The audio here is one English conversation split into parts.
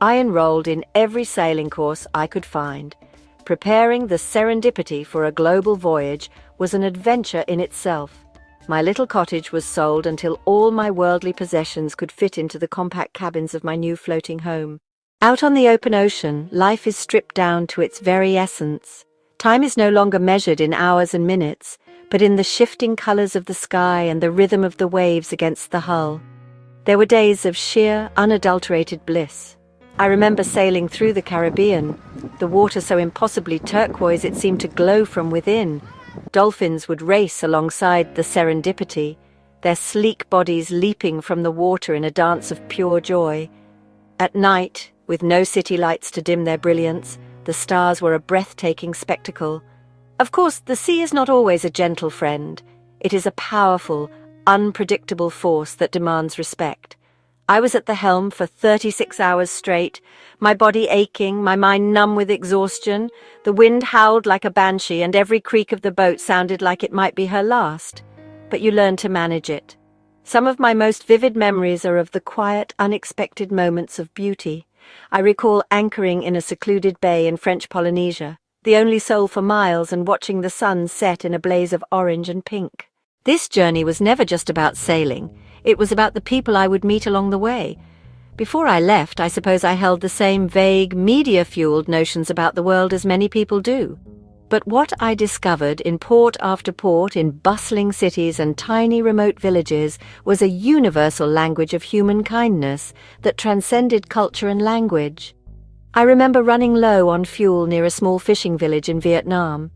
I enrolled in every sailing course I could find. Preparing the Serendipity for a global voyage was an adventure in itself. My little cottage was sold until all my worldly possessions could fit into the compact cabins of my new floating home. Out on the open ocean, life is stripped down to its very essence. Time is no longer measured in hours and minutes, but in the shifting colors of the sky and the rhythm of the waves against the hull. There were days of sheer, unadulterated bliss. I remember sailing through the Caribbean, the water so impossibly turquoise it seemed to glow from within. Dolphins would race alongside the Serendipity, their sleek bodies leaping from the water in a dance of pure joy. At night, with no city lights to dim their brilliance, the stars were a breathtaking spectacle. Of course, the sea is not always a gentle friend. It is a powerful, unpredictable force that demands respect. I was at the helm for 36 hours straight, my body aching, my mind numb with exhaustion. The wind howled like a banshee, and every creak of the boat sounded like it might be her last. But you learn to manage it. Some of my most vivid memories are of the quiet, unexpected moments of beauty. I recall anchoring in a secluded bay in French Polynesia, the only soul for miles, and watching the sun set in a blaze of orange and pink. This journey was never just about sailing. It was about the people I would meet along the way. Before I left, I suppose I held the same vague, media-fueled notions about the world as many people do. But what I discovered in port after port, in bustling cities and tiny remote villages, was a universal language of human kindness that transcended culture and language. I remember running low on fuel near a small fishing village in Vietnam.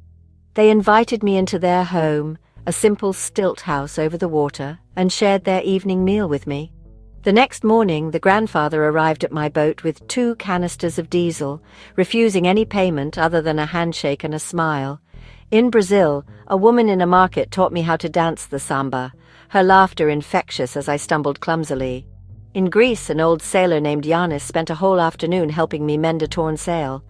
They invited me into their home, a simple stilt house over the water, and shared their evening meal with me. The next morning, the grandfather arrived at my boat with 2 canisters of diesel, refusing any payment other than a handshake and a smile. In Brazil, a woman in a market taught me how to dance the samba, her laughter infectious as I stumbled clumsily. In Greece, an old sailor named Yanis spent a whole afternoon helping me mend a torn sail.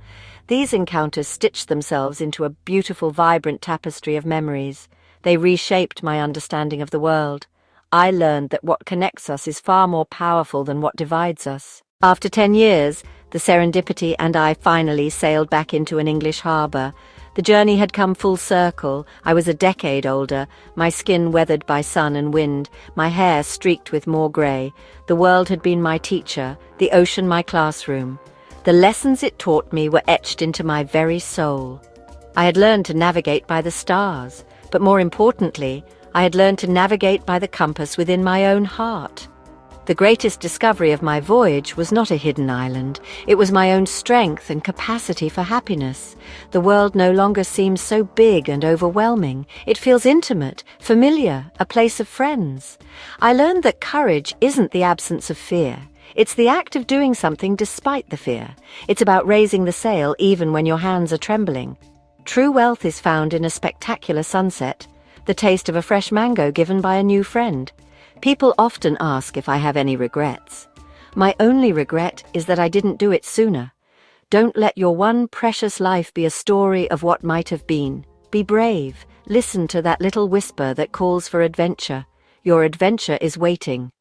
These encounters stitched themselves into a beautiful, vibrant tapestry of memories. They reshaped my understanding of the world. I learned that what connects us is far more powerful than what divides us. After 10 years, the Serendipity and I finally sailed back into an English harbour. The journey had come full circle. I was a decade older, my skin weathered by sun and wind, my hair streaked with more grey. The world had been my teacher, the ocean my classroom. The lessons it taught me were etched into my very soul. I had learned to navigate by the stars, but more importantly, I had learned to navigate by the compass within my own heart. The greatest discovery of my voyage was not a hidden island. It was my own strength and capacity for happiness. The world no longer seems so big and overwhelming. It feels intimate, familiar, a place of friends. I learned that courage isn't the absence of fear. It's the act of doing something despite the fear. It's about raising the sail even when your hands are trembling. True wealth is found in a spectacular sunset, the taste of a fresh mango given by a new friend. People often ask if I have any regrets. My only regret is that I didn't do it sooner. Don't let your one precious life be a story of what might have been. Be brave. Listen to that little whisper that calls for adventure. Your adventure is waiting.